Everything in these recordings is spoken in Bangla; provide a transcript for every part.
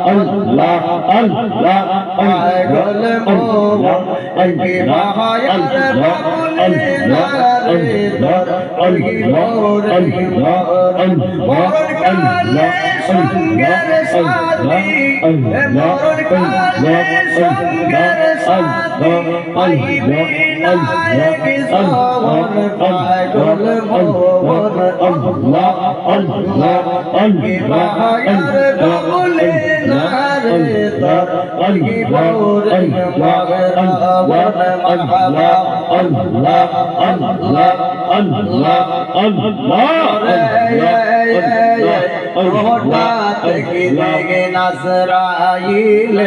আল্লাহ আল্লাহ পাগল মোর কি মায়ার বাবুলে নারে দর কি মোর মরণ কালে সঙ্গের সাথী মরণ কালে সঙ্গের সাথী পাইবি না এক সবর পাগল মোর আল্লাহ আল্লাহ কি মায়ার বাবুলে নারে দর কি মোর মরণ মারহাবা আল্লাহ আল্লাহ আল্লাহ আল্লাহ হঠাৎ গিলে নাসরাইল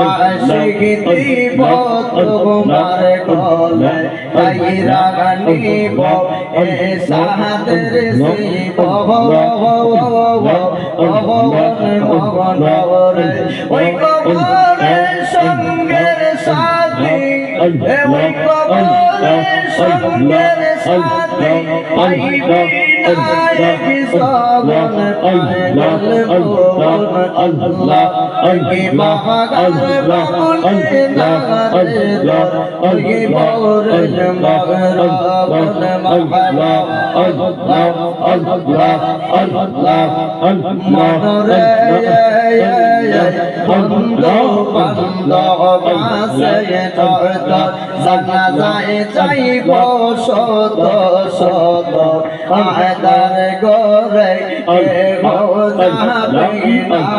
আশিক দিব তোমার গলে তাইরা গানিব এ সাহাদের শিব মগনরে ওই কবরের সঙ্গের সাথী ওই কবরের সঙ্গের সাথী পাইবি নায়ক সবন পাগল মোর আল্লাহ কি মহাগার বাবুলে নারে দর কি মোর মগরবন মারহাবা আল্লাহ আল্লাহ আল্লাহ মনরে বন্ধ বন্ধ বাসে তর্ত জানাজায় যাইব শত শত আদার গোরে এ গোজাবে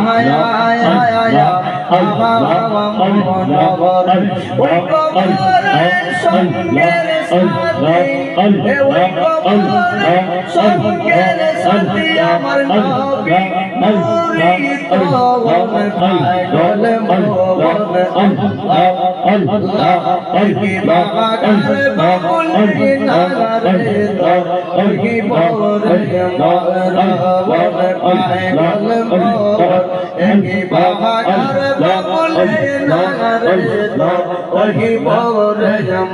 আয়া মনবর ওই কবরের সঙ্গের সাথী ওই কবরের সঙ্গের সাথী আমার নবী মুরিদ পাগল মোর আল্লাহ আল্লাহ কি বাগার বাবুলে নারে দর কি মোর মরণ পাগল মোর কি বাগার বাবুলে নারে দর কি মোর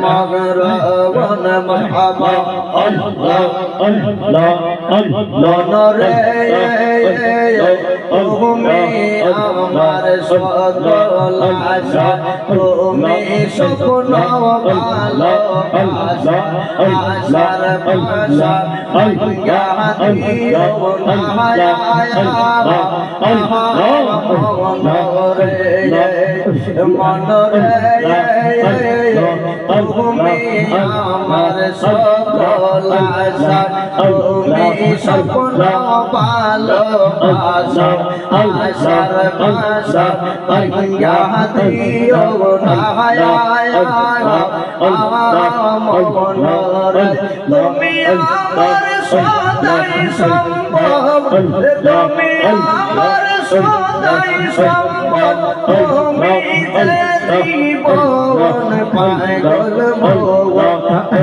মরণ মারহাবা আল্লাহ আল্লাহ আল্লাহ নরে তুমি আমার সকল আশা তুমি স্বপ্ন ভালো আশার ভাষা আল্লাহ দিও মনরে মনরে তুমি আমার সকল আশা তুমি স্বপ্ন ভালো আশার ভাষা আল্লাহ দিও মনরে তুমি আমার সদাই সম্ভব তুমি আমার সদাই সম্ভব তুমি জীবন পাগল মোর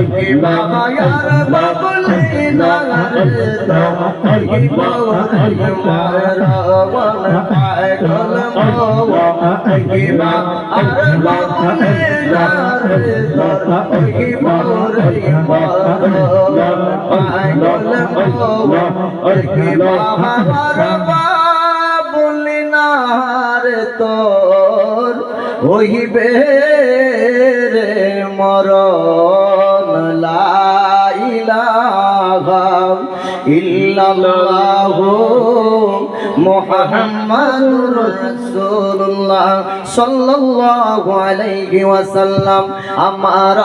কি মায়ার বাবুলে নারে দর কি মোর মরণ পাগল মোর কি মায়ার বাবুলে নারে দর কি মোর মরণ পাগল মোর কি মায়ার বাবুলে নারে তোর হইবে রে মরণ লা ইলাহা ইল্লাল্লাহু মুহাম্মাদুর রাসূলুল্লাহ সাল্লাল্লাহু আলাইহি ওয়াসাল্লাম আমার